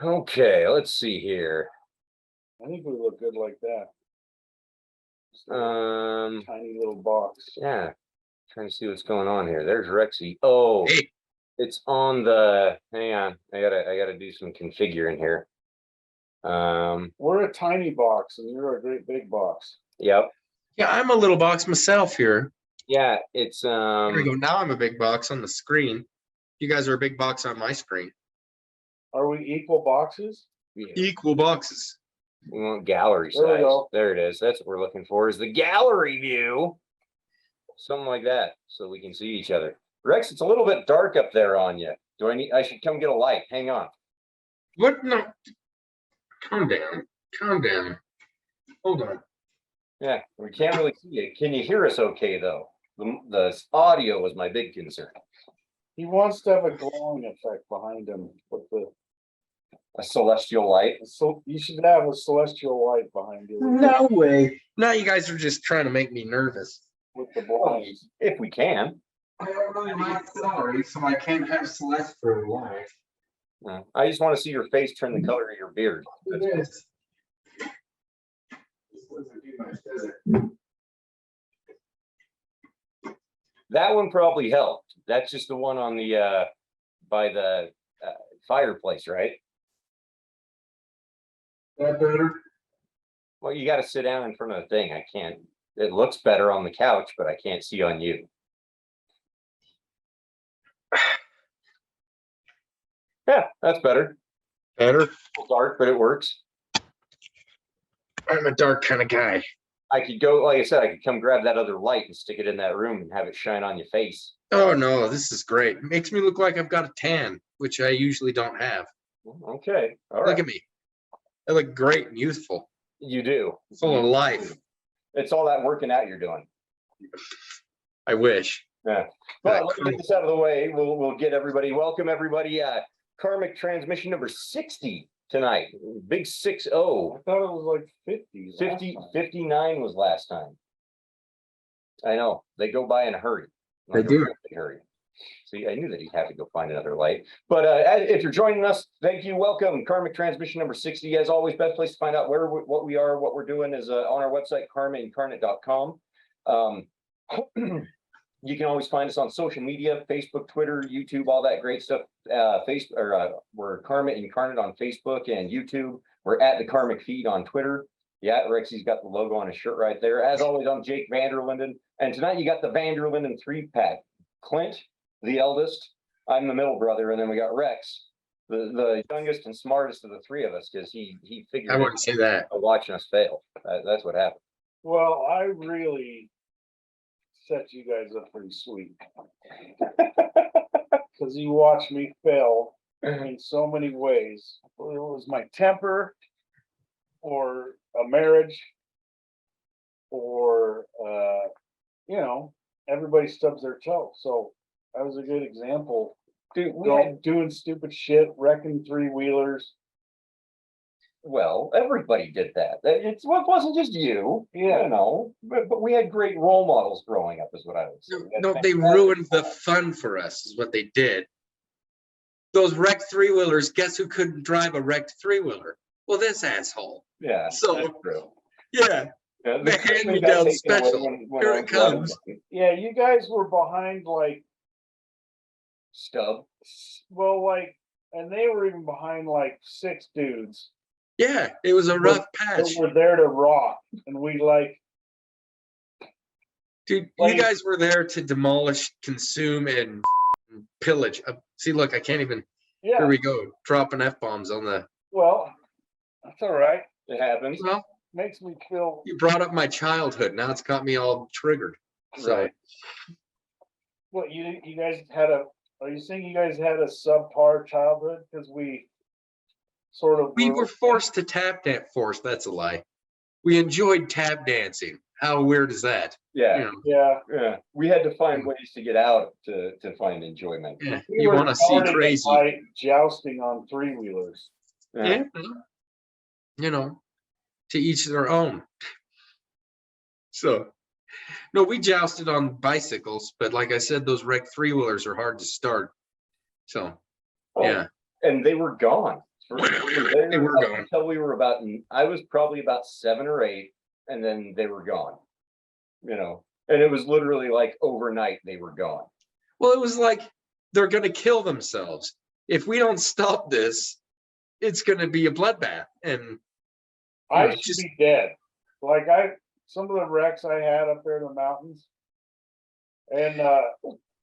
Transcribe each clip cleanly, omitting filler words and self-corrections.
Okay, let's see here. I think we look good like that. Tiny little box. Yeah, trying to see what's going on here. There's Rexy. Oh, Hey, it's on the. Hang on, I gotta do some configuring here. We're a tiny box, and you're a great big box. Yep. yeah, I'm a little box myself here. Yeah, it's There we go. Now I'm a big box on the screen. You guys are a big box on my screen. Are we equal boxes? Equal boxes. We want gallery There we size. go. There it is. That's what we're looking for. Is the gallery view. Something like that, so we can see each other. Rex, it's a little bit dark up there on you. I should come get a light. Hang on. What? No. Calm down. Calm down. Hold on. Yeah, we can't really see it. Can you hear us okay, though? The audio was my big concern. He wants to have a glowing effect behind him with A celestial light. so you should have a celestial light behind you No way. Now you guys are just trying to make me nervous. with the blinds. If we can. I don't really like celery, so I can't have celestial light. I just want to see your face turn the color of your beard. Look at this. This doesn't do much, does it? That one probably helped. That's just the one on the by the fireplace, right? That better? Well, you got to sit down in front of the thing. I can't. It looks better on the couch, but I can't see on you. Yeah, that's better. Better? A little dark, but it works. I'm a dark kind of guy. I could go, like I said, I could come grab that other light and stick it in that room and have it shine on your face. Oh no, this is great. It makes me look like I've got a tan, which I usually don't have. Okay, all right. Look at me. I look great and youthful, You do. full of life. It's all that working out you're doing. I wish. Yeah. Well, let's get this out of the way. We'll get everybody. Welcome everybody. Karmic transmission number 60 tonight. Big 6-0. I thought it was like 50. 59 was last time. I know. They go by in a hurry. They do. In a hurry. See, I knew that he'd have to go find another light. But if you're joining us, thank you. Welcome. Karmic transmission number 60. As always, best place to find out what we are, what we're doing is on our website, karmaincarnate.com. You can always find us on social media, Facebook, Twitter, YouTube, all that great stuff. We're Karma Incarnate on Facebook and YouTube. We're at the Karmic Feed on Twitter. Yeah, Rexy's got the logo on his shirt right there. As always, I'm Jake Vanderlinden. And tonight you got the Vanderlinden 3-pack. Clint, the eldest. I'm the middle brother. And then we got Rex, the youngest and smartest of the three of us, because he figured I wouldn't say that. watching us fail. That's what happened. Well, I really set you guys up pretty sweet. Because you watched me fail in so many ways. Whether it was my temper, or a marriage, or everybody stubs their toe. So that was a good example. Dude, Doing stupid shit, wrecking 3-wheelers. well, everybody did that. It wasn't just you, Yeah. but we had great role models growing up, is what I would say. No, they ruined the fun for us, is what they did. Those wrecked 3-wheelers, guess who couldn't drive a wrecked 3-wheeler? Well, this asshole. Yeah, So- that's true. Yeah, Yeah, the hand-me-down special. Here it comes. Yeah, you guys were behind like, Stub. and they were even behind like 6 dudes Yeah, it was a rough that patch. were there to rock. And we Dude, like- you guys were there to demolish, consume, and pillage. See, look, I can't even. Here yeah, we go, dropping F-bombs on the. well, that's all right. It happens. Well, Makes me feel, you brought up my childhood. Now it's got me all triggered. So Right. what you guys are you saying you guys had a subpar childhood? Because we sort of we were forced to tap dance. That's a lie. We enjoyed tap dancing. How weird is that? Yeah, You know, Yeah. we had to find ways to get out to find enjoyment. yeah. We You were want to see started crazy? by jousting on 3-wheelers. Yeah. You know, to each their own. So, no, we jousted on bicycles, but like I said, those wrecked 3-wheelers are hard to start. So, Oh, yeah. and they were gone. They were up gone. until we were about, I was probably about 7 or 8, and then they were gone. You know, and it was literally like overnight they were gone. Well, it was like they're going to kill themselves. If we don't stop this, it's going to be a bloodbath. And I know, should just- be dead. Like some of the wrecks I had up there in the mountains. And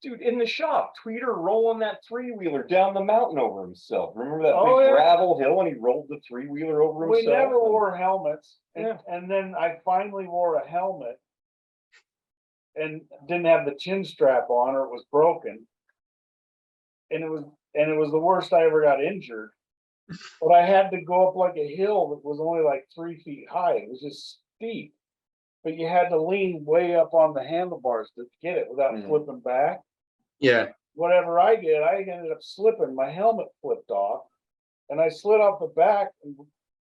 Dude, in the shop, Tweeter rolling that 3-wheeler down the mountain over himself. Remember that Oh, big yeah. gravel hill and he rolled the 3-wheeler over himself? we never wore helmets. Yeah. And then I finally wore a helmet and didn't have the chin strap on, or it was broken. And it was the worst I ever got injured. But I had to go up like a hill that was only like 3 feet high. It was just steep. But you had to lean way up on the handlebars to get it without flipping back. yeah. Whatever I did, I ended up slipping. My helmet flipped off, and I slid off the back and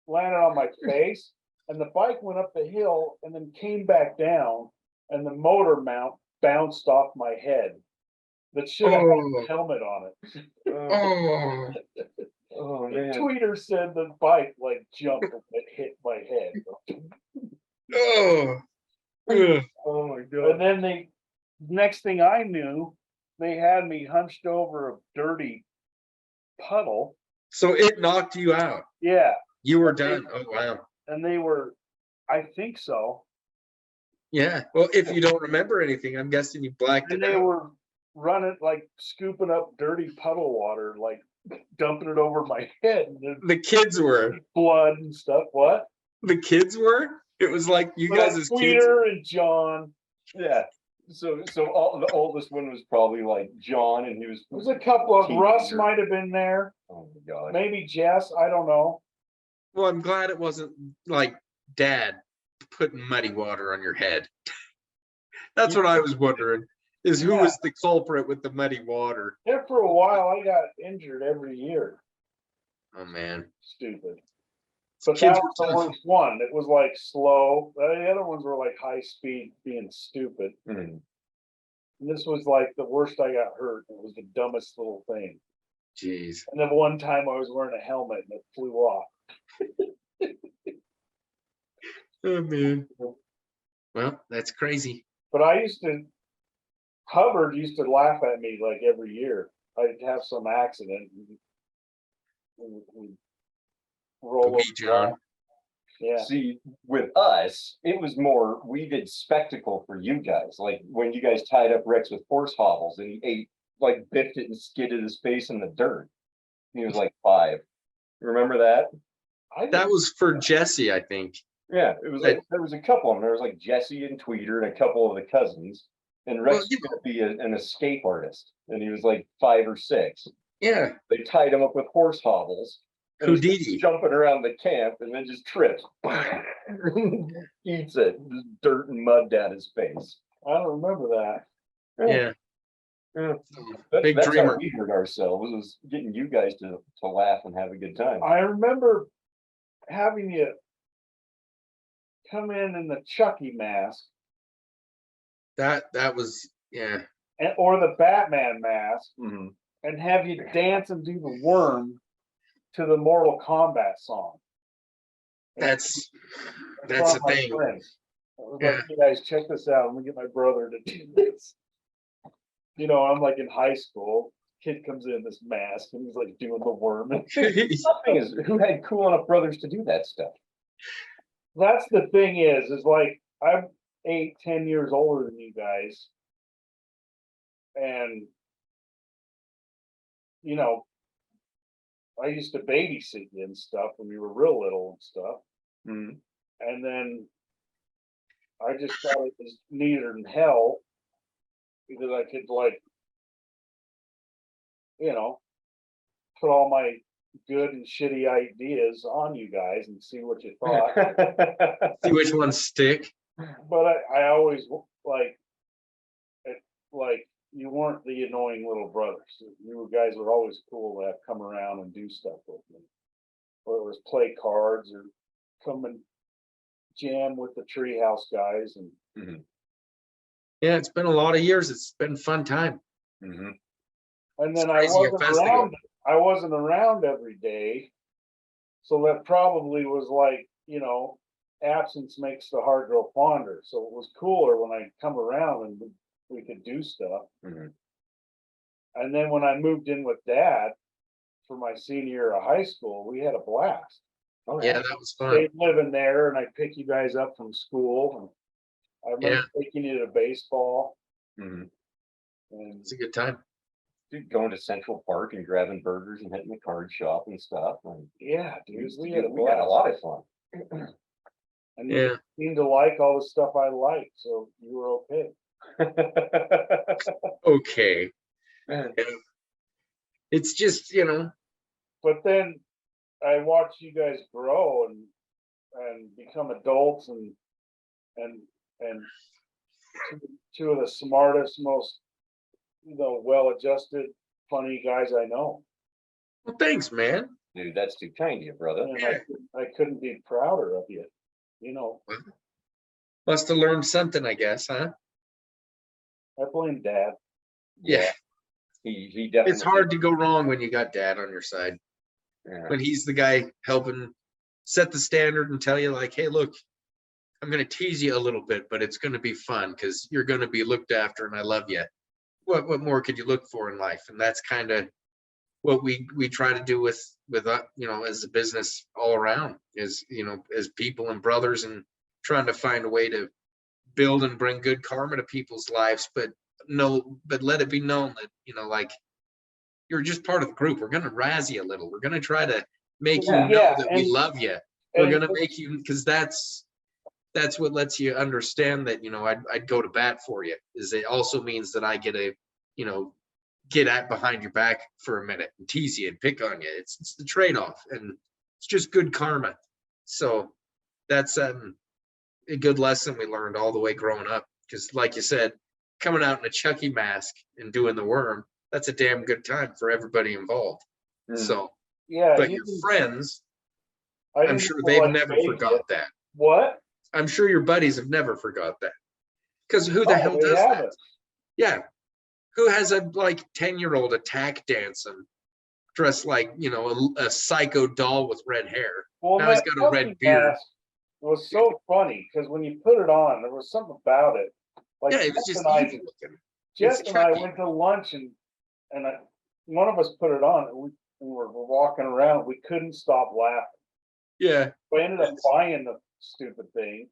landed on my face. And the bike went up the hill and then came back down, and the motor mount bounced off my head. That should have had Oh. a helmet on it. Oh, Oh, man. Tweeter said the bike like jumped and it hit my head. oh, ugh. Oh, my And God. then next thing I knew, they had me hunched over a dirty puddle. So it knocked you out. Yeah. You were done. Oh, wow. And they were, I think so. Yeah. Well, if you don't remember anything, I'm guessing you blacked And it they out. were running, like scooping up dirty puddle water, like dumping it over my head. And there's The kids were. blood and stuff. What? The kids were? It was like you guys as kids. Peter and John. Yeah. So the oldest one was probably like John, and he was. There was a couple of Russ Teenager. might have been there. Oh, my God. Maybe Jess. I don't know. Well, I'm glad it wasn't like dad putting muddy water on your head. That's what I was wondering, is who was the culprit with the muddy water? There for a while, I got injured every year. Oh, man. Stupid. But Kids that were was the tough. worst one. It was like slow. The other ones were like high speed being stupid. Mhm. And this was like the worst I got hurt. It was the dumbest little thing. Jeez. And then one time I was wearing a helmet and it flew off. Oh, man. Well, that's crazy. But Hubbard used to laugh at me like every year. I'd have some accident. We'd roll Okay, John. over. Yeah. See, with us, it was more, we did spectacle for you guys. Like when you guys tied up Rex with horse hobbles and he ate, like biffed it and skidded his face in the dirt. He was like 5. Remember that? That was for Jesse, I think. Yeah, it was like, there was a couple of them. There was like Jesse and Tweeter and a couple of the cousins. And Rex Well, you was going to be an escape artist. And he was like 5 or 6. Yeah. They tied him up with horse hobbles. And he's Houdini. jumping around the camp and then just trips. Eats it. Just dirt and mud down his face. I don't remember that. Yeah. Yeah. Big That's dreamer. how we hurt ourselves, was getting you guys to laugh and have a good time. I remember having you come in the Chucky mask That was, yeah. or the Batman mask Mhm. and have you dance and do the worm to the Mortal Kombat song. That's From the my thing. friends. I was Yeah. like, you guys, check this out. Let me get my brother to do this. You know, I'm like in high school. Kid comes in this mask and he's like doing the worm. The thing is, who had cool enough brothers to do that stuff? That's the thing is like I'm 8-10 years older than you guys. And you know, I used to babysit you and stuff when you were real little and stuff. Mhm. And then I just thought it was neater than hell because I could like, you know, put all my good and shitty ideas on you guys and see what you thought. See which ones stick. But I always like you weren't the annoying little brothers. You guys were always cool to have come around and do stuff with me. Whether it was play cards or come and jam with the treehouse guys and Yeah, it's been a lot of years. It's been a fun time. Mhm. and then It's crazy how fast they go. I wasn't around every day So that probably was like, you know, absence makes the heart grow fonder. So it was cooler when I come around and we could do stuff. Mhm. And then when I moved in with Dad for my senior year of high school, we had a blast. Oh, Yeah, that was fun. Stayed living there, and I'd pick you guys up from school. And I remember Yeah. taking you to baseball, Mhm. and It's a good time. Dude, going to Central Park and grabbing burgers and hitting the card shop and stuff. And yeah, we dude, used to we do- had a we had a blast. lot of fun. And Yeah. you seemed to like all the stuff I liked, so you were okay. Okay. Yeah. It's just, you know, But then I watched you guys grow and become adults and and two of the smartest, most, you know, well-adjusted, funny guys I know. well, thanks, man. Dude, that's too kind of you, brother. And Yeah. I couldn't be prouder of you. You know, Must have learned something, I guess, huh? I blame Dad. Yeah. He definitely. It's hard to go wrong when you got Dad on your side. Yeah. When he's the guy helping set the standard and tell you, like, hey, look, I'm going to tease you a little bit, but it's going to be fun because you're going to be looked after and I love you. What more could you look for in life? And that's kind of what we try to do with you know, as a business all around, is, you know, as people and brothers, and trying to find a way to build and bring good karma to people's lives, but let it be known that, you know, like, you're just part of the group. We're going to razz you a little. We're going to try to make you know Yeah, that we and- love you. We're and going to make you, because that's what lets you understand that, you know, I'd go to bat for you. Is it also means that I get a, you know, get at behind your back for a minute and tease you and pick on you. It's the trade-off, and it's just good karma. So that's a good lesson we learned all the way growing up. Because like you said, coming out in a Chucky mask and doing the worm, that's a damn good time for everybody involved. Mm. So, Yeah, but you your didn't- friends, I I'm didn't sure feel they've like never baby. forgot that. What? I'm sure your buddies have never forgot that. Because who the hell Oh, they does that? haven't. Yeah. Who has a like 10-year-old attack dancing, dressed like, you know, a psycho doll with red hair? Well, Now he's that got a red Chucky beard. mask was so funny because when you put it on, there was something about it. Like Yeah, it was Jess just and I, evil looking. Jess It's and I Chucky. went to lunch and one of us put it on and we were walking around. We couldn't stop laughing. Yeah, We ended up It's- buying the stupid thing.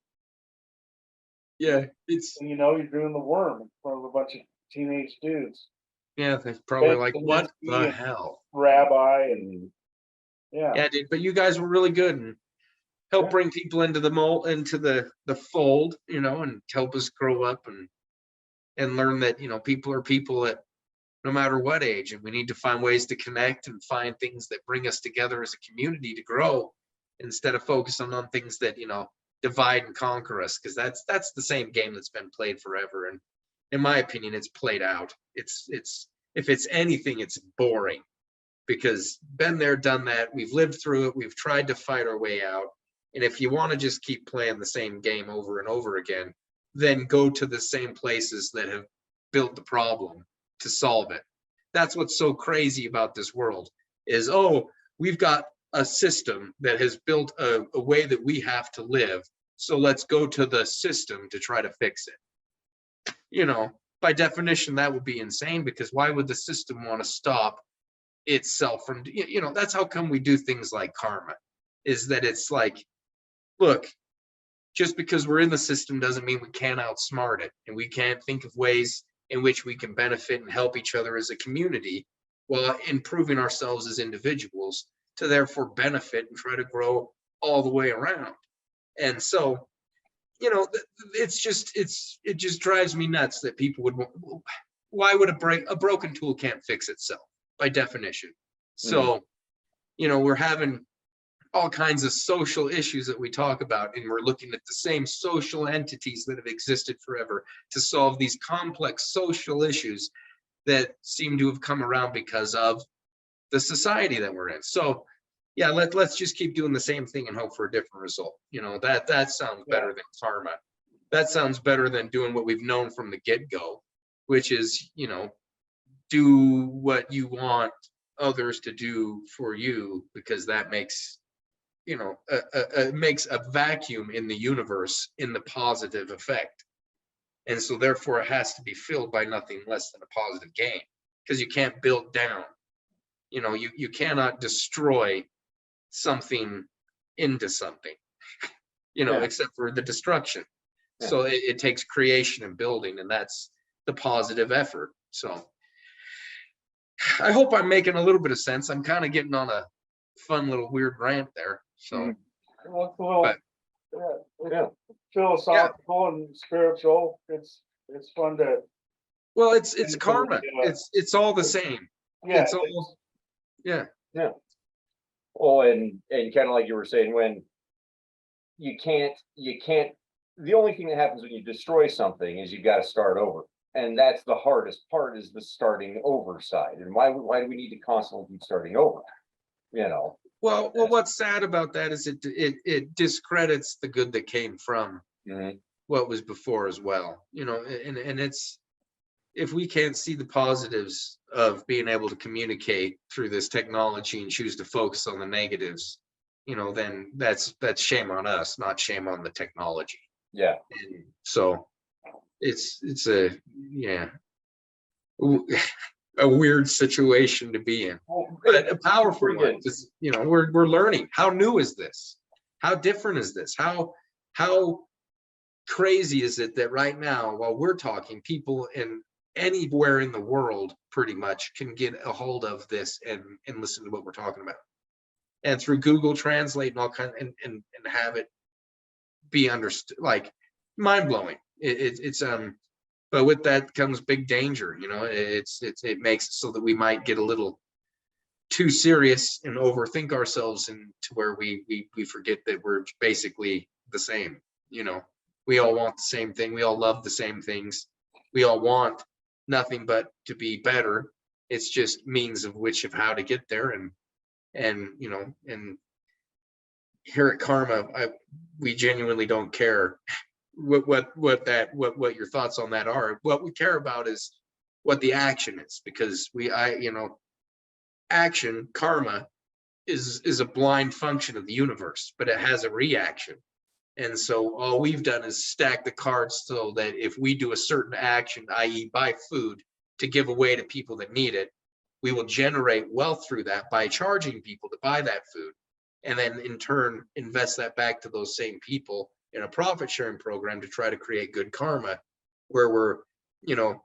yeah, it's And you know, you're doing the worm in front of a bunch of teenage dudes, yeah. That's probably Ben like, Kaminsky what the and- hell? rabbi, and yeah. Yeah, dude. But you guys were really good and help Yeah. bring people into the mold, into the fold, you know, and help us grow up and learn that, you know, people are people at no matter what age, and we need to find ways to connect and find things that bring us together as a community to grow, instead of focusing on things that, you know, divide and conquer us, because that's the same game that's been played forever. And in my opinion, it's played out. It's if it's anything, it's boring, because been there, done that. We've lived through it. We've tried to fight our way out. And if you want to just keep playing the same game over and over again, then go to the same places that have built the problem to solve it. That's what's so crazy about this world is, oh, we've got a system that has built a way that we have to live. So let's go to the system to try to fix it. You know, by definition, that would be insane, because why would the system want to stop itself from, you know, that's how come we do things like karma, is that it's like, look, just because we're in the system doesn't mean we can't outsmart it, and we can't think of ways in which we can benefit and help each other as a community while improving ourselves as individuals, to therefore benefit and try to grow all the way around. And so, you know, it just drives me nuts that people would, why would a broken tool can't fix itself by definition? So, you know, we're having all kinds of social issues that we talk about, and we're looking at the same social entities that have existed forever to solve these complex social issues that seem to have come around because of the society that we're in. So yeah, let's just keep doing the same thing and hope for a different result. You know, that sounds better than karma. That sounds better than doing what we've known from the get-go, which is, you know, do what you want others to do for you, because that makes you know, makes a vacuum in the universe in the positive effect. And so therefore it has to be filled by nothing less than a positive gain, because you can't build down. You know, you cannot destroy something into something, you know, Yeah. except for the destruction. Yeah. So it takes creation and building, and that's the positive effort. So I hope I'm making a little bit of sense. I'm kind of getting on a fun little weird rant there. So, Mhm. Well, it's a little, but yeah, Yeah. philosophical and spiritual. It's fun to, well, it's And karma. yeah. It's all the same. yeah, It's all, yeah. Oh, and kind of like you were saying, when you can't, the only thing that happens when you destroy something is you got to start over. And that's the hardest part, is the starting over side. And why do we need to constantly keep starting over? You know? Well, what's sad about that is it discredits the good that came from Mhm. what was before as well. You know, and it's, if we can't see the positives of being able to communicate through this technology and choose to focus on the negatives, you know, then that's shame on us, not shame on the technology. Yeah. And so it's a, yeah, a weird situation to be in, Well, but a powerful pretty one, good. because, you know, we're learning. How new is this? How different is this? How crazy is it that right now, while we're talking, people in anywhere in the world pretty much can get a hold of this and listen to what we're talking about, and through Google Translate and all kind, and have it be understood, like, mind-blowing. It's but with that comes big danger, you know. It makes it so that we might get a little too serious and overthink ourselves into where we forget that we're basically the same. You know, we all want the same thing. We all love the same things. We all want nothing but to be better. It's just means of which of how to get there. And you know, and here at Karma, we genuinely don't care what your thoughts on that are. What we care about is what the action is, because you know, action, karma, is a blind function of the universe, but it has a reaction. And so all we've done is stack the cards so that if we do a certain action, i.e. buy food to give away to people that need it, we will generate wealth through that by charging people to buy that food, and then in turn invest that back to those same people in a profit sharing program to try to create good karma, where we're, you know,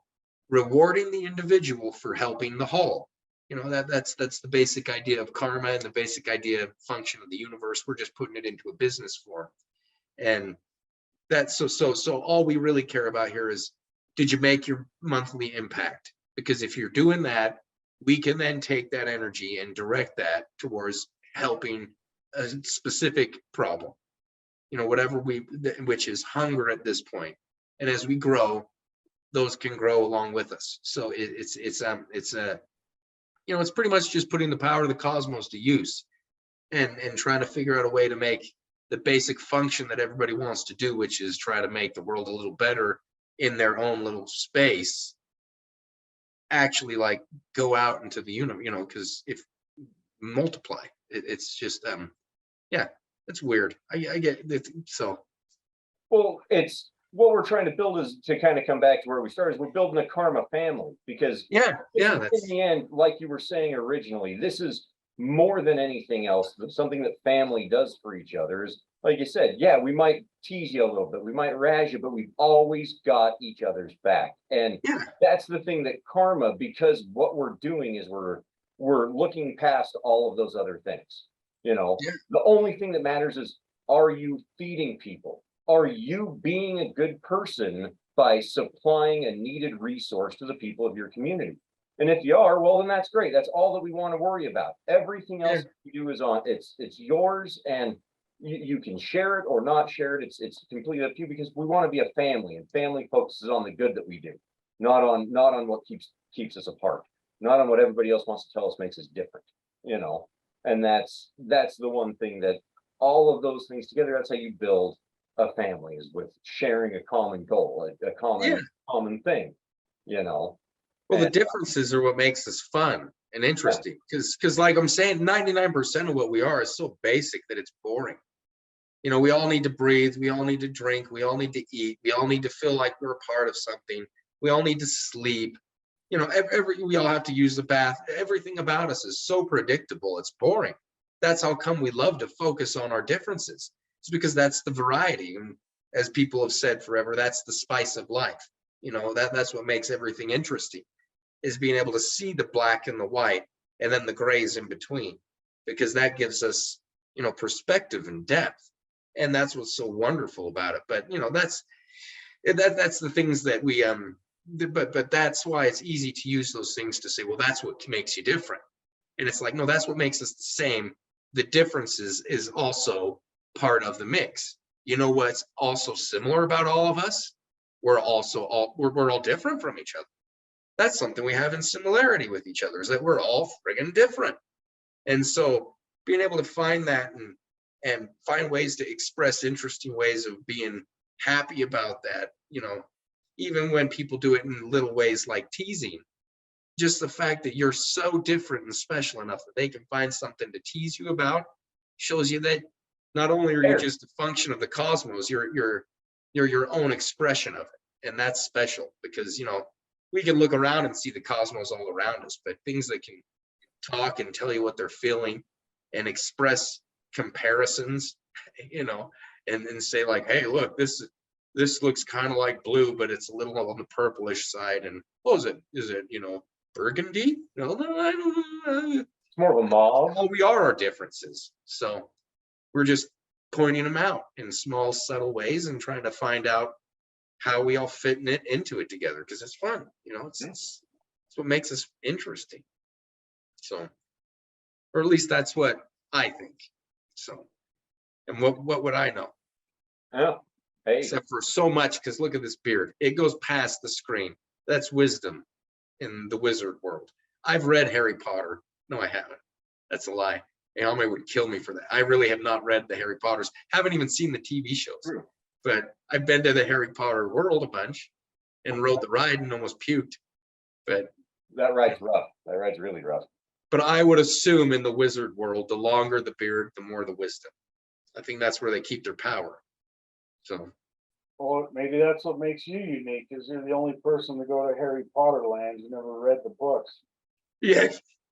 rewarding the individual for helping the whole. You know, that's the basic idea of karma and the basic idea of function of the universe. We're just putting it into a business form. And that's so all we really care about here is, did you make your monthly impact? Because if you're doing that, we can then take that energy and direct that towards helping a specific problem, you know, whatever which is hunger at this point. And as we grow, those can grow along with us. So it's a, you know, it's pretty much just putting the power of the cosmos to use, and trying to figure out a way to make the basic function that everybody wants to do, which is try to make the world a little better in their own little space, actually like go out into the universe, you know, because if multiply, it's just yeah, it's weird. I get it. So Well, it's what we're trying to build, is to kind of come back to where we started. Is we're building a karma family, because yeah, in that's the end, like you were saying originally, this is more than anything else, something that family does for each other. Is, like you said, yeah, we might tease you a little bit, we might razz you, but we've always got each other's back. And yeah, that's the thing, that karma, because what we're doing is we're looking past all of those other things. You know, yeah, the only thing that matters is, are you feeding people? Are you being a good person by supplying a needed resource to the people of your community? And if you are, well, then that's great. That's all that we want to worry about. Everything else yeah. you do is on, it's yours, and you can share it or not share it. It's completely up to you, because we want to be a family, and family focuses on the good that we do, not on what keeps us apart, not on what everybody else wants to tell us makes us different, you know. And that's the one thing, that all of those things together, that's how you build a family, is with sharing a common goal, a Yeah. common thing, you know. Well, the And differences are what makes us fun. and interesting. Because like I'm saying, 99% of what we are is so basic that it's boring. You know, we all need to breathe, we all need to drink, we all need to eat, we all need to feel like we're a part of something, we all need to sleep. You know, we all have to use the bath. Everything about us is so predictable, it's boring. That's how come we love to focus on our differences. It's because that's the variety. And as people have said forever, that's the spice of life. You know, that's what makes everything interesting, is being able to see the black and the white and then the grays in between, because that gives us, you know, perspective and depth. And that's what's so wonderful about it. But you know, that's the things that we but that's why it's easy to use those things to say, well, that's what makes you different. And it's like, no, that's what makes us the same. The differences is also part of the mix. You know what's also similar about all of us? We're all different from each other. That's something we have in similarity with each other, is that we're all friggin' different. And so being able to find that and find ways to express interesting ways of being happy about that, you know, even when people do it in little ways like teasing, just the fact that you're so different and special enough that they can find something to tease you about shows you that not only are you just a function of the cosmos, you're your own expression of it. And that's special, because, you know, we can look around and see the cosmos all around us, but things that can talk and tell you what they're feeling and express comparisons, you know, and say like, hey, look, this looks kind of like blue, but it's a little on the purplish side. And what is it, you know, burgundy? No, I don't know. It's more of a mauve. Well, we are our differences. So we're just pointing them out in small, subtle ways and trying to find out how we all fit into it together, because it's fun, you know, it's what makes us interesting. So, or at least that's what I think. So, and what would I know? Yeah. Hey. Except for so much, because look at this beard. It goes past the screen. That's wisdom in the wizard world. I've read Harry Potter. No, I haven't. That's a lie. Alma would kill me for that. I really have not read the Harry Potters. Haven't even seen the TV shows. True. But I've been to the Harry Potter world a bunch and rode the ride and almost puked. But that ride's rough. That ride's really rough. But I would assume in the wizard world, the longer the beard, the more the wisdom. I think that's where they keep their power. So, well, maybe that's what makes you unique, because you're the only person to go to Harry Potter land who never read the books. Yeah,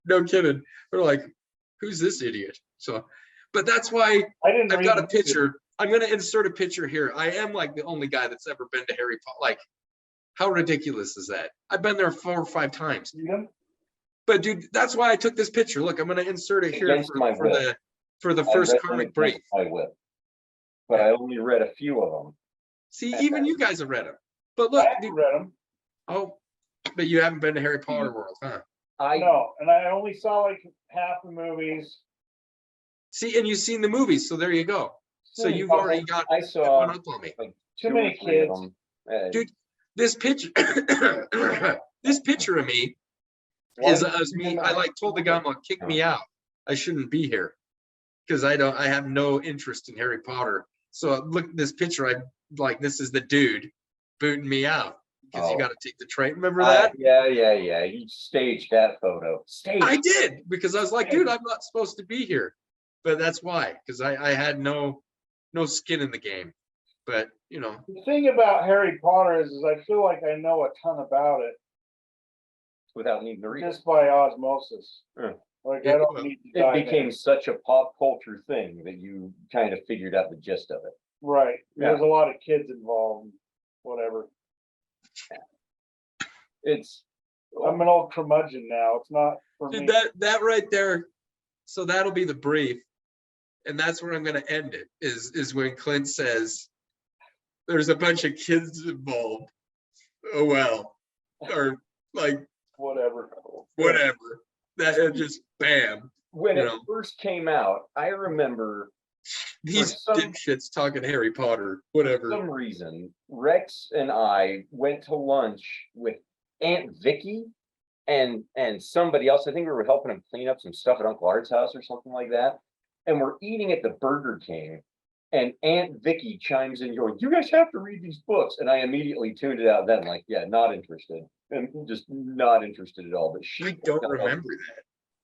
no kidding. They're like, who's this idiot? So, but that's why I've got a picture. I'm going to insert a picture here. I am like the only guy that's ever been to Harry Potter. Like, how ridiculous is that? I've been there 4 or 5 times. Yeah. But dude, that's why I took this picture. Look, I'm going to insert it here for the first Karmic brief. I will. But I only read a few of them. See, even you guys have read them. But look, I read them. Oh, but you haven't been to Harry Potter world, huh? No, and I only saw like half the movies. See, and you've seen the movies, so there you go. So you've already got one up on me. Like too many kids. Dude, this picture, this picture of me is me. I like told the guy, I'm like, kick me out. I shouldn't be here because I have no interest in Harry Potter. So look at this picture. I'm like, this is the dude booting me out because you got to take the train. Remember that? Yeah. You staged that photo. I did, because I was like, dude, I'm not supposed to be here. But that's why, because I had no skin in the game. But you know, the thing about Harry Potter is I feel like I know a ton about it without needing to read just by osmosis. Like I don't need to. It became such a pop culture thing that you kind of figured out the gist of it. Right. There's a lot of kids involved. Whatever. I'm an old curmudgeon now. It's not for me. That right there. So that'll be the brief. And that's where I'm going to end it, is when Clint says there's a bunch of kids involved. Oh, well. Or like, whatever. That just bam. When it first came out, I remember these dipshits talking Harry Potter, whatever. For some reason, Rex and I went to lunch with Aunt Vicky and somebody else. I think we were helping him clean up some stuff at Uncle Art's house or something like that. And we're eating at the Burger King, and Aunt Vicky chimes in, going, "You guys have to read these books." And I immediately tuned it out then, like, yeah, not interested. And just not interested at all. But I don't remember that.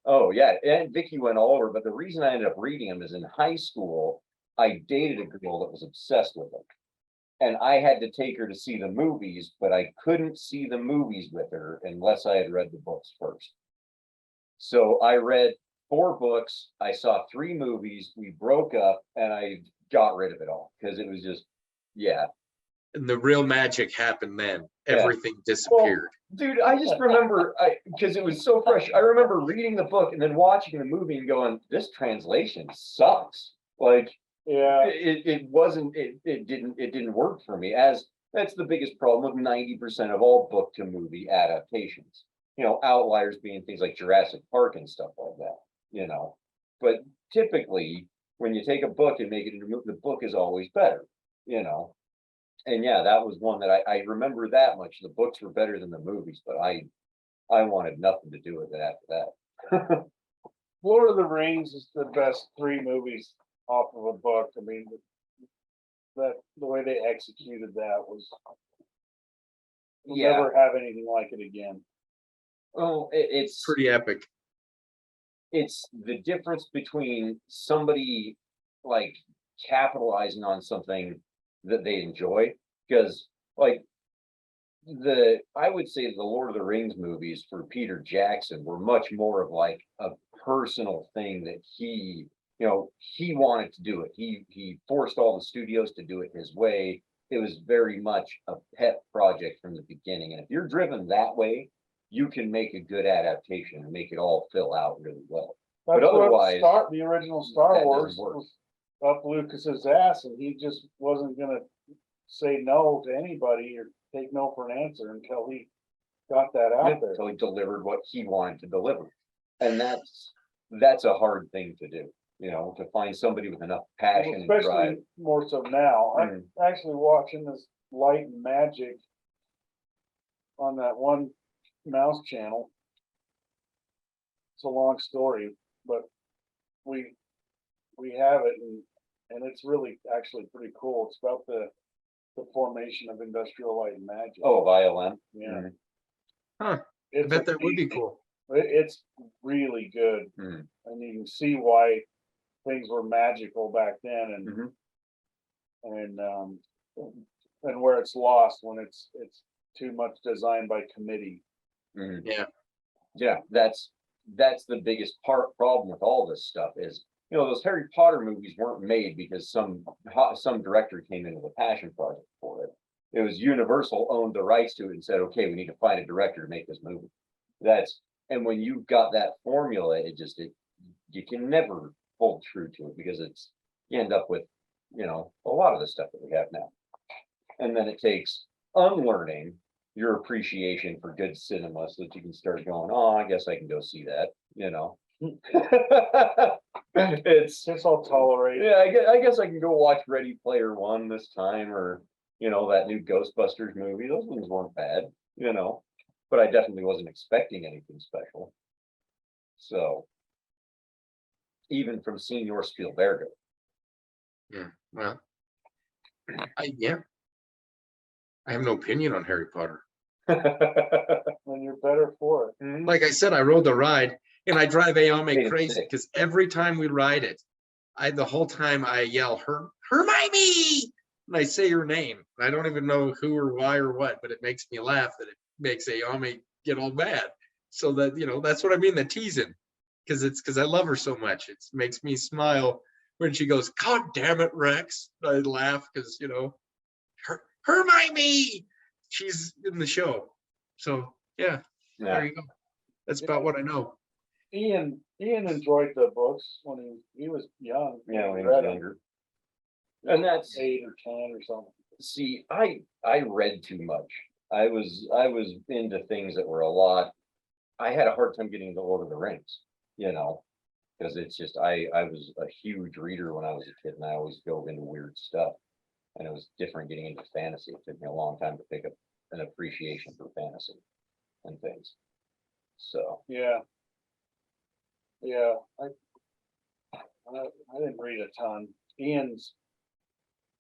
Oh, yeah, and Vicky went all over, but the reason I ended up reading them is in high school, I dated a girl that was obsessed with them. And I had to take her to see the movies, but I couldn't see the movies with her unless I had read the books first. So I read 4 books, I saw 3 movies, we broke up, and I got rid of it all, because it was just, yeah. And the real magic happened then. Yeah. Everything Well, disappeared. dude, I just remember, because it was so fresh, I remember reading the book and then watching the movie and going, this translation sucks. Like, Yeah, it wasn't, it didn't work for me, as that's the biggest problem with 90% of all book to movie adaptations. You know, outliers being things like Jurassic Park and stuff like that, you know. But typically, when you take a book and make it into a movie, the book is always better, you know. And yeah, that was one that I remember that much. The books were better than the movies, but I wanted nothing to do with it after that. Lord of the Rings is the best 3 movies off of a book. I mean, that the way they executed that was, we'll Yeah. never have anything like it again. Oh, it's Pretty epic. it's the difference between somebody like capitalizing on something that they enjoy, because like I would say the Lord of the Rings movies for Peter Jackson were much more of like a personal thing that he wanted to do it. He forced all the studios to do it his way. It was very much a pet project from the beginning. And if you're driven that way, you can make a good adaptation and make it all fill out really well. That's But what otherwise, the original Star that doesn't Wars work. was up Lucas's ass, and he just wasn't gonna say no to anybody or take no for an answer until he got that out there. Until he delivered what he wanted to deliver. And that's a hard thing to do, you know, to find somebody with enough passion and drive. Especially more so now. I'm actually watching this Light and Magic on that one mouse channel. It's a long story, but we have it, and it's really actually pretty cool. It's about the formation of Industrial Light and Magic. Oh, violin. Yeah. Huh. I It's bet that would be amazing. cool. It's really good, Mm. and you can see why things were magical back then, and Mhm. and where it's lost when it's too much designed by committee. Mhm. Yeah. Yeah, that's the biggest problem with all this stuff is, you know, those Harry Potter movies weren't made because some director came in with a passion project for it. It was Universal owned the rights to it and said, okay, we need to find a director to make this movie. And when you've got that formula, you can never hold true to it, because you end up with, you know, a lot of the stuff that we have now. And then it takes unlearning your appreciation for good cinema so that you can start going, oh, I guess I can go see that, you know. It's Just I'll tolerate. yeah, I guess I can go watch Ready Player One this time, or you know, that new Ghostbusters movie. Those ones weren't bad, you know, but I definitely wasn't expecting anything special. So even from Senior Spielberg. Yeah. Well, yeah. I have no opinion on Harry Potter. Then you're better for it. Like I said, I rode the ride, and I drive Ayame Made him crazy sick. because every time we ride it, the whole time I yell Hermione, and I say her name. I don't even know who or why or what, but it makes me laugh that it makes Ayame get all mad. So that, you know, that's what I mean, the teasing, because I love her so much. It makes me smile when she goes, God damn it, Rex. I laugh because, you know, Hermione, she's in the show. So yeah, there you go. That's about what I know. Ian enjoyed the books when he was young. Yeah, when he read was them, younger. And that's 8 or 10 or something. see, I read too much. I was into things that were a lot. I had a hard time getting into Lord of the Rings, you know, because it's just I was a huge reader when I was a kid, and I always dove into weird stuff. And it was different getting into fantasy. It took me a long time to pick up an appreciation for fantasy and things. So Yeah. I didn't read a ton. Ian's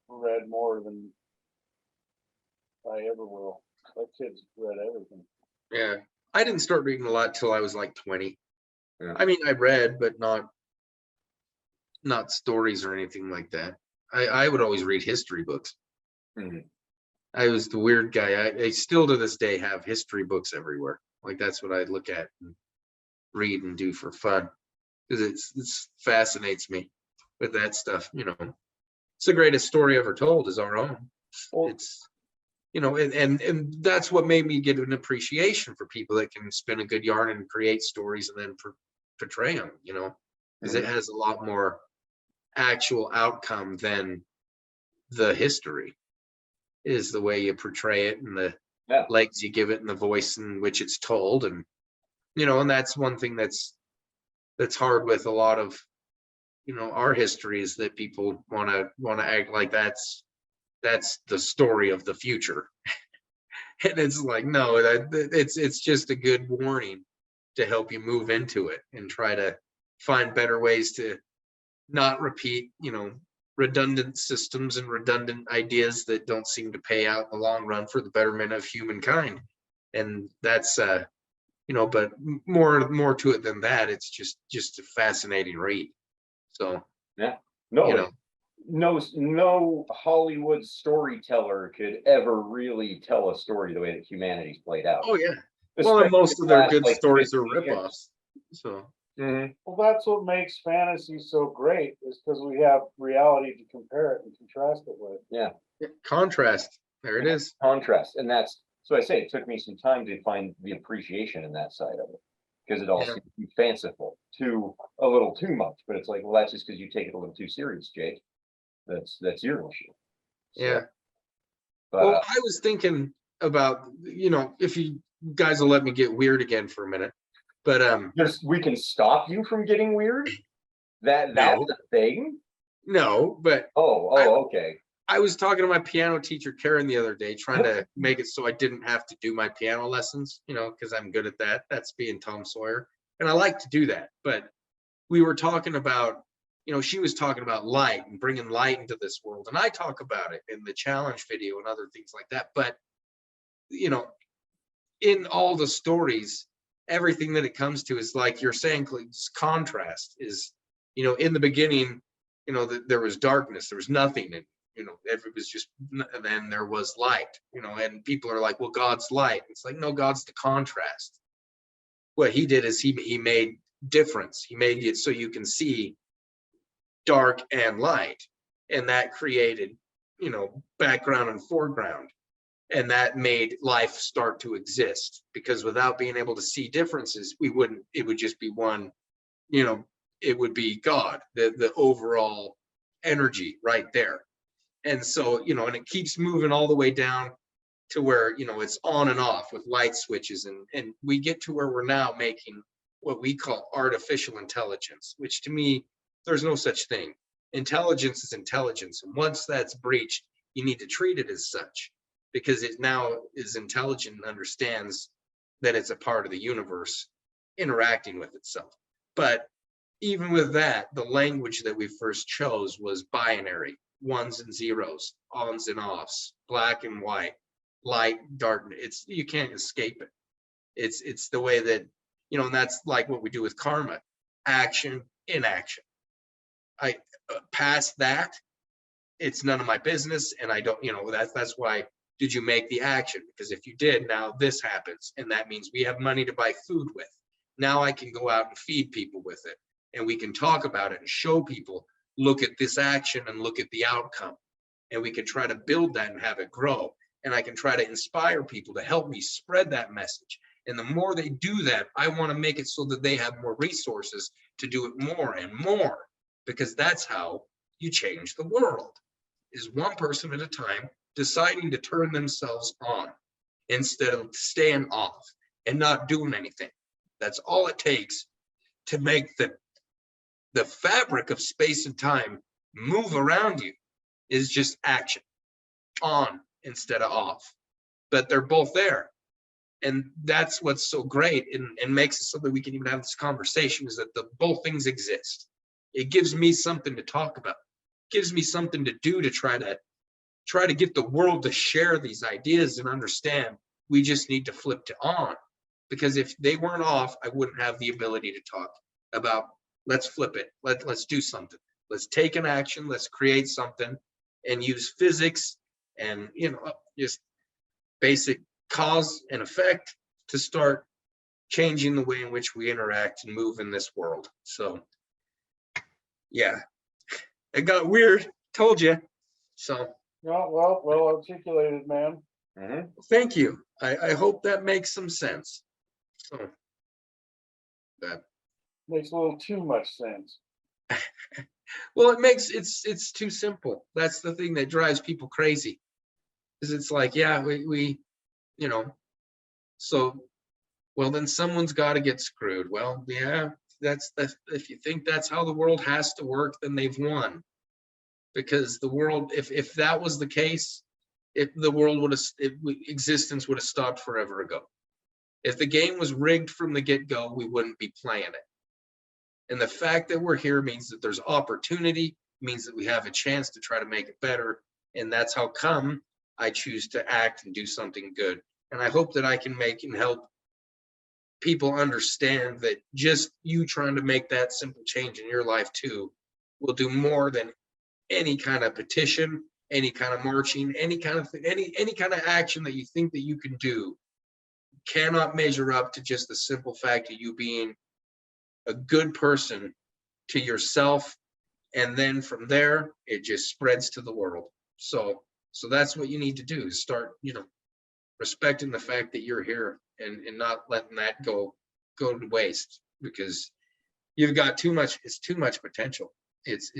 read more than I ever will. That kid's read everything. Yeah. I didn't start reading a lot till I was like 20. I mean, I read, but not stories or anything like that. I would always read history books. Mhm. I was the weird guy. I still to this day have history books everywhere. Like that's what I look at and read and do for fun because it's fascinates me with that stuff. You know, it's the greatest story ever told is our own. Well, It's you know, and that's what made me get an appreciation for people that can spin a good yarn and create stories and then portray them. You know, because it Mhm. has a lot more actual outcome than the history is the way you portray it and the Yeah. legs you give it and the voice in which it's told. And you know, and that's one thing that's hard with a lot of, you know, our history is that people want to act like that's the story of the future. And it's like, no, it's just a good warning to help you move into it and try to find better ways to not repeat, you know, redundant systems and redundant ideas that don't seem to pay out in the long run for the betterment of humankind. And that's you know, but more to it than that. It's just a fascinating read. So Yeah. you No, know, no Hollywood storyteller could ever really tell a story the way that humanity's played out. oh yeah. Well, and Especially most the of their last, good like, stories are 50 years. ripoffs. So Mhm. Well, that's what makes fantasy so great, is because we have reality to compare it and contrast it with. yeah, contrast. There it is. Contrast, and that's so I say it took me some time to find the appreciation in that side of it because it all Yeah. seems too fanciful, too a little too much. But it's like, well, that's just because you take it a little too serious, Jake. That's your issue. So, Yeah. but Well, I was thinking about, you know, if you guys will let me get weird again for a minute. But we can stop you from getting weird. That's no, a thing. no, but Oh, okay. I was talking to my piano teacher, Karen, the other day, trying to make it so I didn't have to do my piano lessons, you know, because I'm good at that. That's being Tom Sawyer. And I like to do that. But we were talking about, you know, she was talking about light and bringing light into this world. And I talk about it in the challenge video and other things like that. But, you know, in all the stories, everything that it comes to is like you're saying, contrast is, you know, in the beginning, you know, there was darkness, there was nothing. And you know, it was just, and then there was light, you know, and people are like, well, God's light. It's like, no, God's the contrast. What he did is he made difference. He made it so you can see dark and light. And that created, you know, background and foreground. And that made life start to exist because without being able to see differences, it would just be one, you know, it would be God, the overall energy right there. And so, you know, and it keeps moving all the way down to where, you know, it's on and off with light switches. And we get to where we're now making what we call artificial intelligence, which to me, there's no such thing. Intelligence is intelligence. And once that's breached, you need to treat it as such because it now is intelligent and understands that it's a part of the universe interacting with itself. But even with that, the language that we first chose was binary, ones and zeros, ons and offs, black and white, light, dark. You can't escape it. It's the way that, you know, and that's like what we do with karma, action, inaction. I past that, it's none of my business, and I don't, you know, that's why did you make the action? Because if you did, now this happens, and that means we have money to buy food with. Now I can go out and feed people with it, and we can talk about it and show people, look at this action and look at the outcome, and we can try to build that and have it grow. And I can try to inspire people to help me spread that message. And the more they do that, I want to make it so that they have more resources to do it more and more, because that's how you change the world, is one person at a time deciding to turn themselves on instead of staying off and not doing anything. That's all it takes to make the fabric of space and time move around you, is just action, on instead of off. But they're both there. And that's what's so great and makes it so that we can even have this conversation, is that both things exist. It gives me something to talk about, gives me something to do to try to get the world to share these ideas and understand we just need to flip to on. Because if they weren't off, I wouldn't have the ability to talk. about let's flip it. Let's do something. Let's take an action. Let's create something and use physics and, you know, just basic cause and effect to start changing the way in which we interact and move in this world. So, yeah, it got weird. Told you. So, Well articulated, man. Mhm. thank you. I hope that makes some sense. So, that. Makes a little too much sense. Well, it's too simple. That's the thing that drives people crazy. Is it's like, yeah, we you know, so well then someone's got to get screwed. Well, yeah, that's if you think that's how the world has to work, then they've won. Because the world, if that was the case, if the world would have, existence would have stopped forever ago. If the game was rigged from the get-go, we wouldn't be playing it. And the fact that we're here means that there's opportunity, means that we have a chance to try to make it better. And that's how come I choose to act and do something good. And I hope that I can make and help people understand that just you trying to make that simple change in your life too will do more than any kind of petition, any kind of marching, any kind of any kind of action that you think that you can do cannot measure up to just the simple fact of you being a good person to yourself, and then from there it just spreads to the world. So that's what you need to do, is start, you know, respecting the fact that you're here and not letting that go to waste, because you've got too much. It's too much potential. It's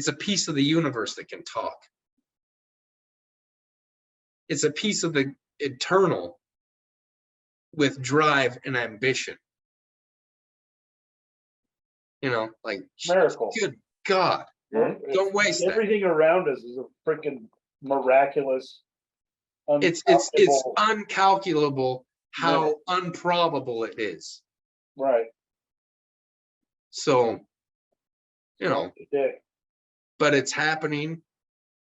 a piece of the universe that can talk. It's a piece of the eternal with drive and ambition. You know, like, Miracle. good God, don't waste that. Everything around us is a freaking miraculous. It's uncalculable- uncalculable how improbable it is. right. So, you know, Dick, but it's happening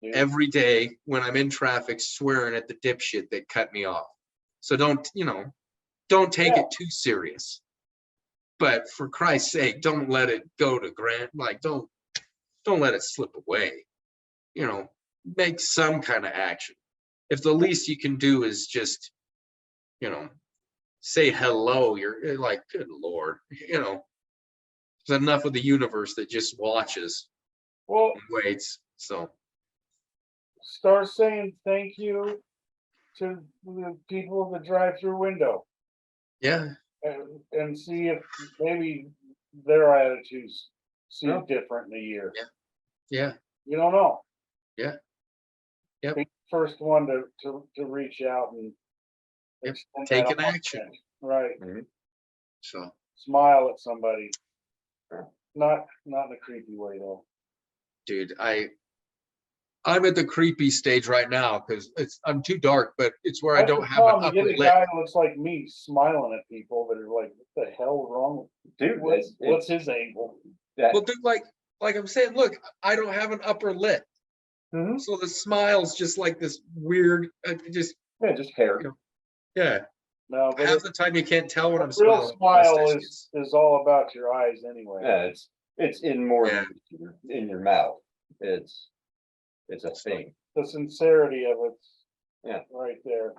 dude. every day when I'm in traffic swearing at the dipshit that cut me off. So don't, you know, don't take it too serious. But for Christ's sake, don't let it go to grant. Like, don't let it slip away. You know, make some kind of action. If the least you can do is just, you know, say hello, you're like, good Lord, you know, there's enough of the universe that just watches Well, and waits. So start saying thank you to the people in the drive-through window, yeah, and see if maybe their attitudes seem Yeah. different in a year. yeah, You don't know. Yeah. Yep. Be the first one to reach out and Yep. extend Take that an arm. action. Right. So Smile at somebody. Sure. Not in a creepy way though. dude, I'm at the creepy stage right now because I'm too dark, but it's where I That's don't the have an problem. upper You get a lip. guy who looks like me smiling at people that are like, what the hell wrong? Dude, What's his angle? Well, dude, like I'm saying, look, I don't have an upper lip. Mhm. So the smile's just like this weird, just hair. You know, yeah. No, but Half the time you can't tell when I'm real smiling. smile Mustache is all about your eyes anyway. Yeah, it's in more Yeah. than in your mouth. It's a thing. The sincerity of it's Yeah. right there.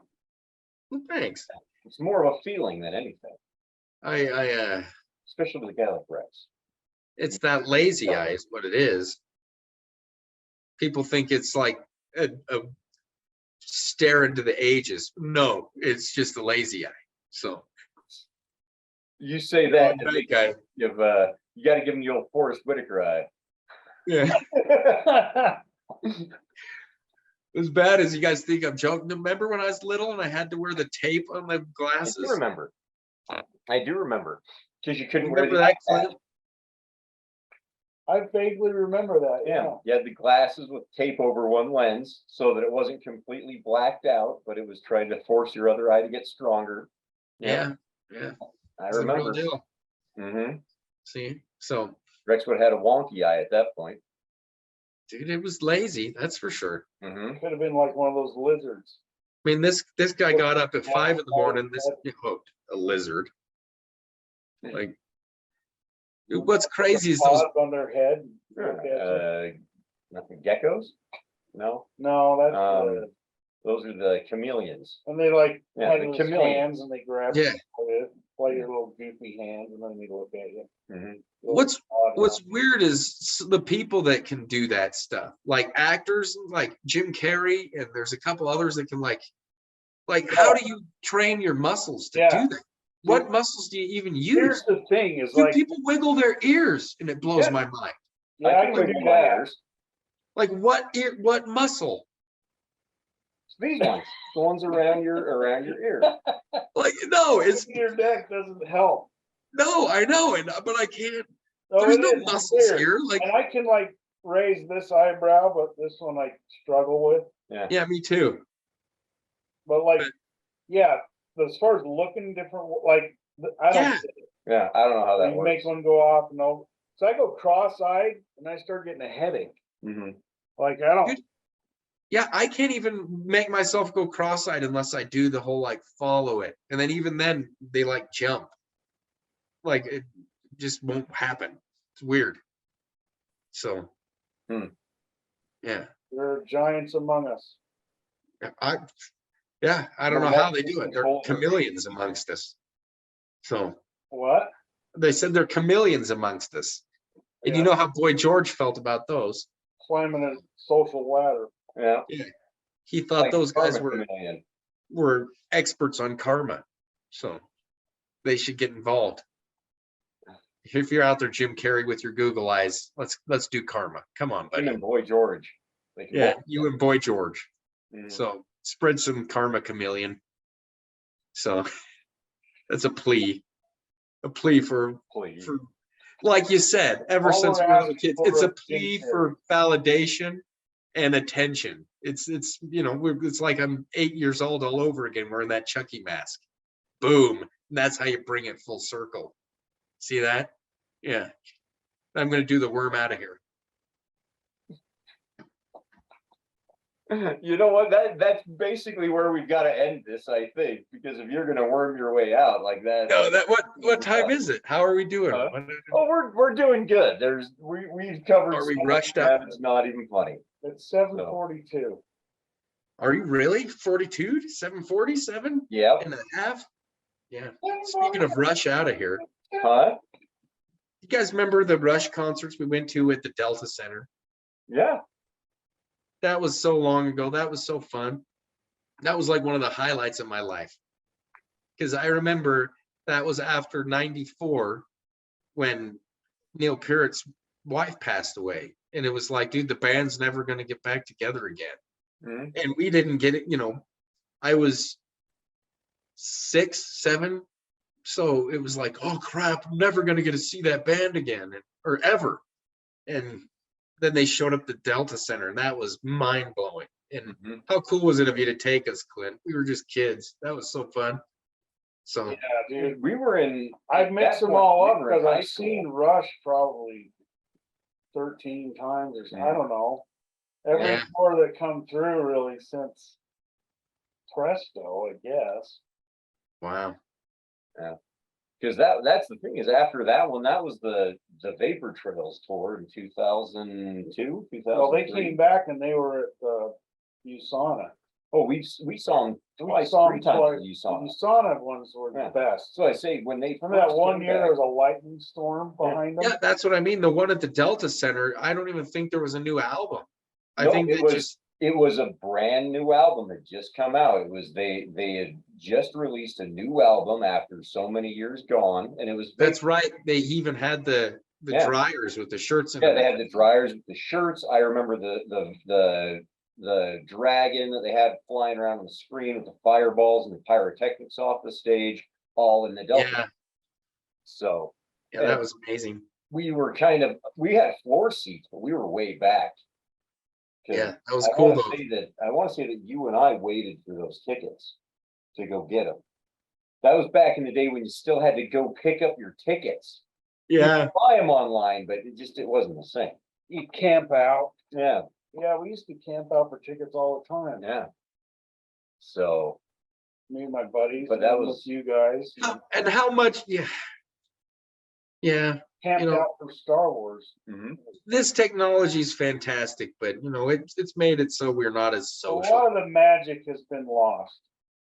Well, thanks. It's more of a feeling than anything, I especially with a guy like Rex. it's that lazy eye is what it is. People think it's like a stare into the ages. No, it's just a lazy eye. So You say that to that make guy. you got to give him the old Forrest Whitaker eye. Yeah. As bad as you guys think I'm joking. Remember when I was little and I had to wear the tape on my I do glasses? remember. Because you couldn't Remember wear that, the Clint? I vaguely remember that. Yeah, you had the glasses with tape over one lens so that it wasn't completely blacked out, but it was trying to force your other eye to get stronger. Yeah. I It's the real remember. deal. Mm-hmm. See, so Rex would have had a wonky eye at that point. dude, it was lazy. That's for sure. Mm-hmm. Could have been like one of those lizards. I mean, this guy got up at 5 in the morning. This hooked a lizard. Like, What's crazy is those, Pods on their head. Look at it. Nothing, geckos? No, No, that's, those are the chameleons. and they like Yeah, had the those chameleon. hands and they grab Yeah. it, play your little goofy hands and then they look at you. Mhm. what's Odd what's enough. weird is the people that can do that stuff, like actors like Jim Carrey, and there's a couple others that can like how do you train your muscles to Yeah. do that? What muscles do you even Here's use? the thing is Do like, people wiggle their ears? And it blows Yeah. my mind. yeah, I can can wiggle do my that. ears. Like what muscle? These ones, the ones around your ear. Like no, it's Your neck doesn't help. no, I know, but I can't. No, There's it no is, it's muscles weird. here. Like And I can like raise this eyebrow, but this one I struggle with. yeah, me too. But like, But- yeah, as far as looking different, like I don't. Yeah. get it. Yeah, I don't know how that You works. make one go off and over. So I go cross-eyed and I start getting a headache. Mhm. Like I don't. Dude. Yeah, I can't even make myself go cross-eyed unless I do the whole like follow it. And then even then they like jump. Like it just won't happen. It's weird. So yeah. There are giants among us. I don't know how they do it. They're chameleons amongst us. So What? they said they're chameleons amongst us. And you Yeah. know how Boy George felt about those. Climbing a social ladder. Yeah. He thought Like those guys Karmic chameleon. were experts on karma. So they should get involved. If you're out there, Jim Carrey, with your Google eyes, let's do karma. Come on, Him buddy. and Boy George. They can Yeah, both- you and Boy George. Mhm. So spread some karma, chameleon. So that's a plea for, Please. like you said, ever All since we're we were little asking kids, for it's a is Jim plea Carrey. for validation and attention. It's it's like I'm 8 years old all over again wearing that Chucky mask. Boom. And that's how you bring it full circle. See that? Yeah. I'm gonna do the worm out of here. You know what? That's basically where we've got to end this, I think, because if you're gonna worm your way out like that. No, what time is it? How are we doing? Huh? What- Oh, we're doing good. We've covered. Are we so much rushed ground, up? It's not even funny. It's 7:42. Are you really 42? 747 Yep. and a half? Yeah. Speaking of rush out of here, Huh? you guys remember the Rush concerts we went to at the Delta Center? Yeah. That was so long ago. That was so fun. That was like one of the highlights of my life. Because I remember that was after 94 when Neil Peart's wife passed away. And it was like, dude, the band's never going to get back together again. Mhm. And we didn't get it. I was 6, 7. So it was like, oh crap, I'm never going to get to see that band again or ever. And then they showed up at the Delta Center, and that was mind blowing. And Mhm. how cool was it of you to take us, Clint? We were just kids. That was so fun. So Yeah, dude. We were in. I've at mixed that them point, all we up were in because high I've school. seen Rush probably 13 times or something. I don't know. Every Yeah. tour that come through really since Presto, I guess. wow. Because that's the thing is after that one, that was the Vapor Trails tour in 2002, 2003. Well, they came back and they were at USANA. Oh, we saw them We twice, saw 3 them times twice. at USANA. USANA ones were Yeah. the best. So I say when they Remember that first one came year back- there was a lightning storm behind them? Yeah, that's what I mean. The one at the Delta Center, I don't even think there was a new album. I No, think it they was just it was a brand new album that just come out. It was they had just released a new album after so many years gone, and it was that's right. They even had the Yeah. dryers with the shirts in yeah, them. they had the dryers with the shirts. I remember the dragon that they had flying around on the screen with the fireballs and the pyrotechnics off the stage, all in the Delta. Yeah, So yeah, that was amazing. we we had floor seats, but we were way back. 'Cause Yeah, that was I cool wanna though. say that I want to say that you and I waited for those tickets to go get them. That was back in the day when you still had to go pick up your tickets. You Yeah, could buy them online, but it wasn't the same. You camp out. Yeah, Yeah, we used to camp out for tickets all the time. yeah. So Me and my buddies. But that and was- with you guys. and how much? Yeah, yeah. camped know, out for Star Wars. Mhm. this technology is fantastic, but you know, it's made it so we're not as A lot social. of the magic has been lost.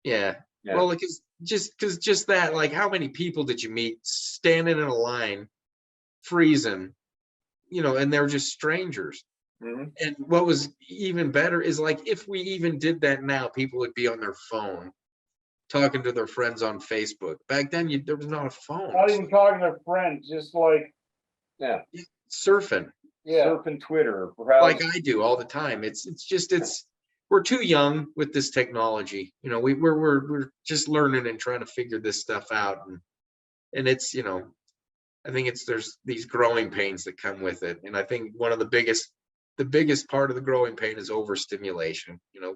Yeah. Yeah. Well, because just that, like, how many people did you meet standing in a line, freezing, you know, and they're just strangers. Mhm. And what was even better is, like, if we even did that now, people would be on their phone talking to their friends on Facebook. Back then, there was not a phone. Not even talking to friends, just like, Yeah. Surfing yeah, Surfing Twitter, like browsing. I do all the time. It's we're too young with this technology. You know, we're just learning and trying to figure this stuff out, and it's, you know, I think there's these growing pains that come with it, and I think one of the biggest part of the growing pain is overstimulation. You know,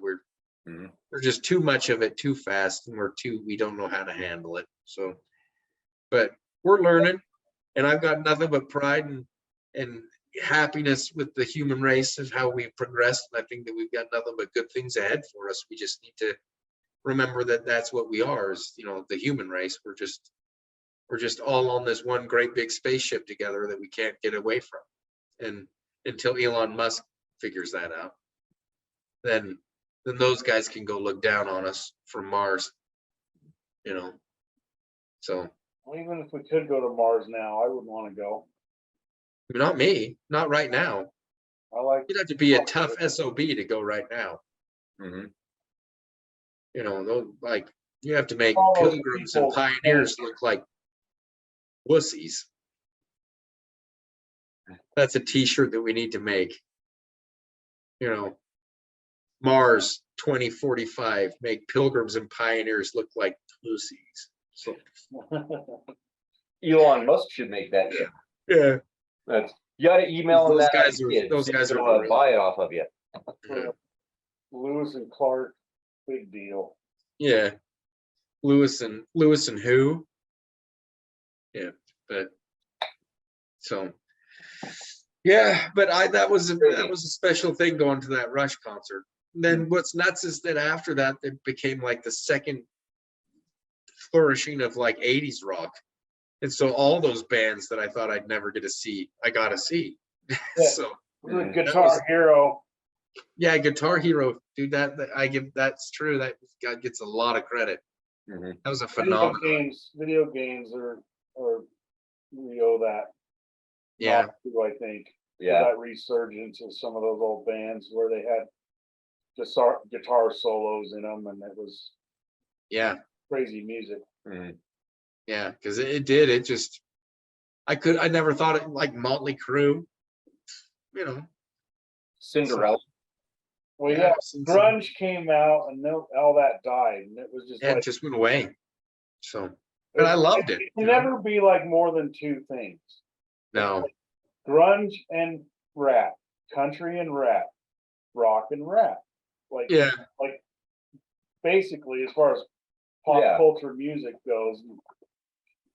Mhm. we're just too much of it too fast, and we don't know how to handle it. So, but we're learning, and I've got nothing but pride and happiness with the human race of how we've progressed. And I think that we've got nothing but good things ahead for us. We just need to remember that that's what we are, is, you know, the human race. We're just all on this one great big spaceship together that we can't get away from. And until Elon Musk figures that out, then those guys can go look down on us from Mars, you know. So even if we could go to Mars now, I wouldn't want to go. not me, not right now. I like, You'd have to be a tough SOB to go right now. Mhm. You know, like, you have to make all those pilgrims and people- pioneers look like wussies. That's a t-shirt that we need to make. You know, Mars 2045, make pilgrims and pioneers look like pussies. So Elon Musk should make that. yeah, That's, you gotta email them those that guys are idea. those See if guys are they'll, real. buy it off of you. Yeah. Lewis and Clark, big deal. Yeah. Lewis and who? Yeah, but so yeah, but that was a special thing going to that Rush concert. And then what's nuts is that after that, it became like the second flourishing of like 80s rock. And so all those bands that I thought I'd never get to see, I got to see. Yeah. So The Mhm. Guitar was- Hero. yeah, Guitar Hero, dude, that's true. That guy gets a lot of credit. Mhm. That was a phenomenon. Video games are we owe that. Yeah. not to, I think. Yeah. That resurgence of some of those old bands where they had guitar solos in them, and it was Yeah. crazy music. Mhm. Yeah. Cause it did. It just, I never thought it, like Motley Crue, you know. Cinderella. Well, yeah, Some- grunge came out and all that died, and it was just and it like just went away. So, but I loved it. It you can know? never be like more than two things: No. grunge and rap, country and rap, rock and rap. Like, Yeah. like basically, as far as pop Yeah. culture music goes,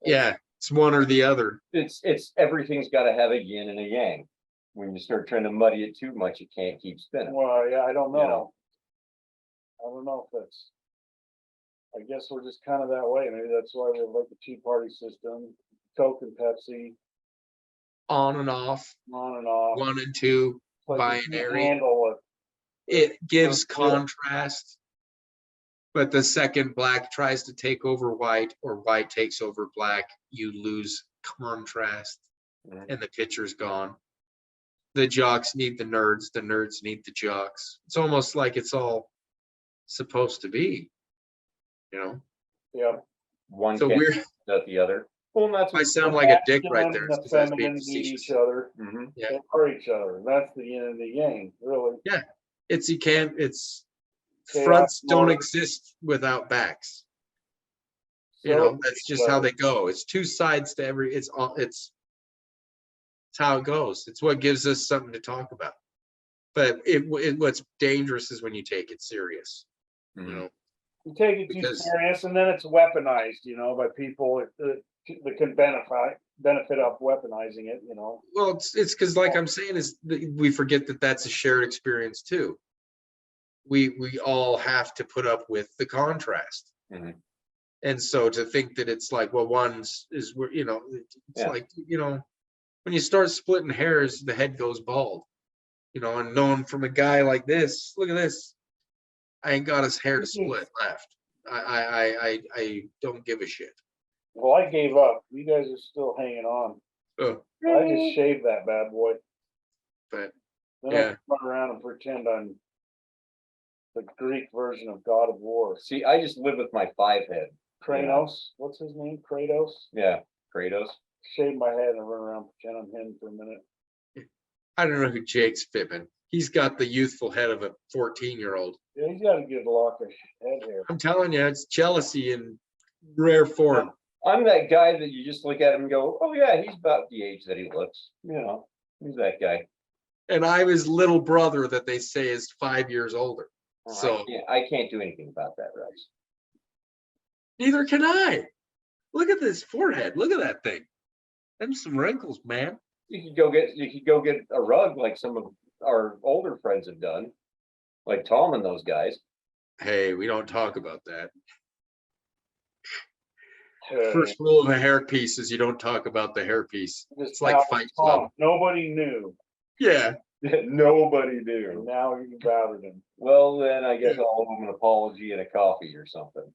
Yeah. It's one or the other. It's everything's gotta have a yin and a yang. When you start trying to muddy it too much, it can't keep spinning. well, yeah, I don't know. You know. I don't know if that's. I guess we're just kind of that way. Maybe that's why we have like the Tea Party system, Coke and Pepsi, On and off, on and off. 1 and 2, Like, you can't binary. handle it. It gives Yeah. contrast. But the second black tries to take over white, or white takes over black, you lose contrast, Mhm. and the picture's gone. The jocks need the nerds need the jocks. It's almost like it's all supposed to be, you know. Yeah. One So can't we're, without the other. Well, and that's I what. sound like a dick right Masculine there, and the because I was being feminine need facetious. each other. Mhm. Yeah. They are each other. That's the yin and the yang, really. It's Chaos, fronts don't order. exist without backs. You So know, that's just how they go. It's two sides to every, it's how it goes. It's what gives us something to talk about. But what's dangerous is when you take it serious, you Mhm. know. you take it too because- serious, and then it's weaponized, by people that can benefit off weaponizing it. Well, it's because, like I'm saying, is we forget that that's a shared experience too. We all have to put up with the contrast. Mhm. And so to think that it's like, well, one's is, it's Yeah. like, when you start splitting hairs, the head goes bald. You know, and knowing from a guy like this, look at this. I ain't got his hair to split left. I don't give a shit. Well, I gave up. You guys are still hanging on. Oh, I just shaved that bad boy. but Then I Yeah. can run around and pretend I'm the Greek version of God of War. See, I just live with my 5 head. Kratos, what's his name? Kratos? Yeah, Kratos. Shave my head and run around pretend I'm him for a minute. I don't know who Jake's fibbing. He's got the youthful head of a 14-year-old. Yeah, he's got a good lock of head hair. I'm telling you, it's jealousy in rare form. I'm that guy that you just look at him and go, oh yeah, he's about the age that he looks. You know, he's that guy. And I'm his little brother that they say is 5 years older. Oh, So I can't do anything about that, Rex. neither can I. Look at this forehead. Look at that thing. Them some wrinkles, man. You could go get a rug like some of our older friends have done, like Tom and those guys. Hey, we don't talk about that. Uh, First rule of a hairpiece is you don't talk about the hairpiece. this It's like pal Fight Tom, Club. nobody knew, Yeah. Nobody and knew. now you doubted him. Well, then I guess I'll owe him an apology and a coffee or something.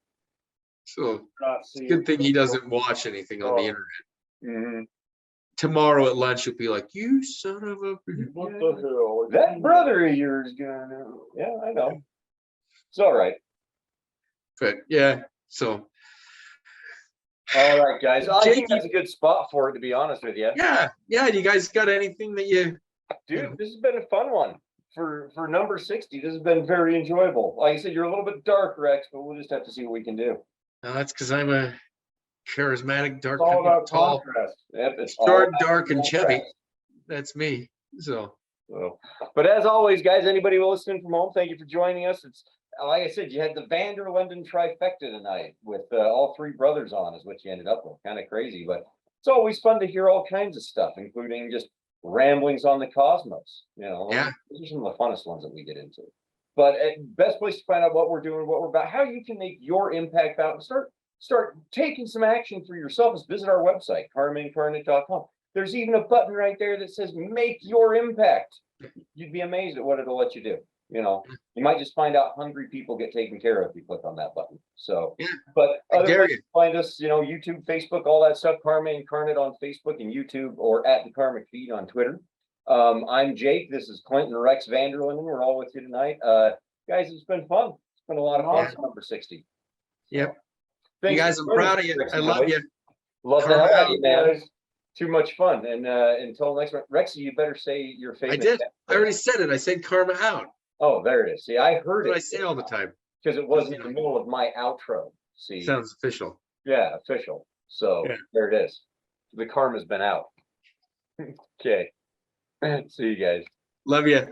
So Not it's a seeing good thing he doesn't watch anything on the Oh. internet. Mhm. Tomorrow at lunch, he'll be like, "You son of a." What the hell? That brother of yours gonna, yeah, I know. It's all right. But yeah, so All right, guys. I think Jake, that's a good spot for it, to be honest with you. yeah. You guys got anything that you? Dude, this has been a fun one for number 60. This has been very enjoyable. Like I said, you're a little bit dark, Rex, but we'll just have to see what we can do. No, that's because I'm a charismatic, dark, It's all about tall, contrast. Yep, it's all short, about dark, and chubby. contrast. That's me. So So, but as always, guys, anybody listening from home, thank you for joining us. It's like I said, you had the Vanderlinden trifecta tonight with all 3 brothers on, is what you ended up with. Kind of crazy, but it's always fun to hear all kinds of stuff, including just ramblings on the cosmos. You know, Yeah. these are some of the funnest ones that we get into. But best place to find out what we're doing, what we're about, how you can make your impact out, and start taking some action for yourself is visit our website, karmaincarnate.com. There's even a button right there that says make your impact. You'd be amazed at what it'll let you do. You know, you might just find out hungry people get taken care of if you click on that button. So, Yeah, but I dare otherwise, you. find us, you know, YouTube, Facebook, all that stuff, Karma Incarnate on Facebook and YouTube, or at the Karmic Feed on Twitter. I'm Jake. This is Clint and Rex Vanderlinden. We're all with you tonight. Guys, it's been fun. It's been a lot of fun. Awesome. for Number 60. Yep. Thanks You guys, for I'm joining proud us, of you. Rex I and love Joey. you. Love the Karma hell out of out, you, man. guys. Too much fun. And until next one, Rexy, you better say your I favorite. did. I already said it. I said karma out. Oh, there it is. See, I heard That's what I it say all the time. because it wasn't in the middle of my outro. See, Sounds official. yeah, official. So Yeah. there it is. The karma's been out. Okay. See you guys. Love you.